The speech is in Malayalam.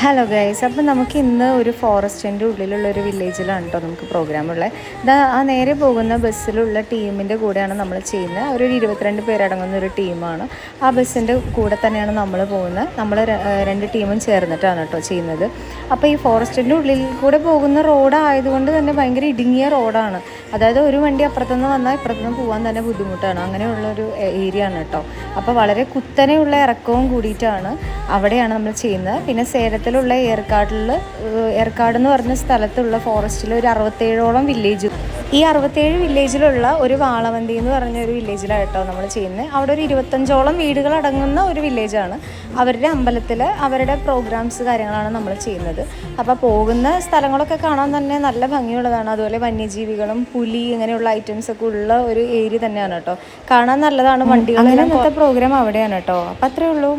ഹലോ ഗൈസ്, അപ്പം നമുക്ക് ഇന്ന് ഒരു ഫോറസ്റ്റിൻ്റെ ഉള്ളിലുള്ള ഒരു വില്ലേജിലാണ് കേട്ടോ നമുക്ക് പ്രോഗ്രാമുള്ളത്. ഇതാ ആ നേരെ പോകുന്ന ബസ്സിലുള്ള ടീമിൻ്റെ കൂടെയാണ് നമ്മൾ ചെയ്യുന്നത്. ഒരു 22 പേരടങ്ങുന്ന ഒരു ടീമാണ്. ആ ബസ്സിൻ്റെ കൂടെ തന്നെയാണ് നമ്മൾ പോകുന്നത്. നമ്മൾ രണ്ട് ടീമും ചേർന്നിട്ടാണ് കേട്ടോ ചെയ്യുന്നത്. അപ്പോൾ ഈ ഫോറസ്റ്റിൻ്റെ ഉള്ളിൽ കൂടെ പോകുന്ന റോഡായതുകൊണ്ട് തന്നെ ഭയങ്കര ഇടുങ്ങിയ റോഡാണ്. അതായത് ഒരു വണ്ടി അപ്പുറത്തുനിന്ന് വന്നാൽ ഇപ്പുറത്തുനിന്ന് പോകാൻ തന്നെ ബുദ്ധിമുട്ടാണ്. അങ്ങനെയുള്ളൊരു ഏരിയ ആണ് കേട്ടോ. അപ്പോൾ വളരെ കുത്തനെയുള്ള ഇറക്കവും കൂടിയിട്ടാണ് അവിടെയാണ് നമ്മൾ ചെയ്യുന്നത്. പിന്നെ സേലത്തിലുള്ള ഏർക്കാട് എന്ന് പറഞ്ഞ സ്ഥലത്തുള്ള ഫോറസ്റ്റിൽ ഒരു 67ഓളം വില്ലേജ്, ഈ 67 വില്ലേജിലുള്ള ഒരു വാളവന്തി എന്ന് പറഞ്ഞ ഒരു വില്ലേജിലായിട്ടോ നമ്മൾ ചെയ്യുന്നത്. അവിടെ ഒരു 25ഓളം വീടുകൾ അടങ്ങുന്ന ഒരു വില്ലേജാണ്. അവരുടെ അമ്പലത്തിൽ അവരുടെ പ്രോഗ്രാംസ് കാര്യങ്ങളാണ് നമ്മൾ ചെയ്യുന്നത്. അപ്പോൾ പോകുന്ന സ്ഥലങ്ങളൊക്കെ കാണാൻ തന്നെ നല്ല ഭംഗിയുള്ളതാണ്. അതുപോലെ വന്യജീവികളും പുലി ഇങ്ങനെയുള്ള ഐറ്റംസ് ഒക്കെ ഉള്ള ഒരു ഏരിയ തന്നെയാണ് കേട്ടോ. കാണാൻ നല്ലതാണ്. വണ്ടികൾ ഇന്നത്തെ പ്രോഗ്രാം അവിടെയാണ് കേട്ടോ. അപ്പോൾ അത്രയേ ഉള്ളൂ.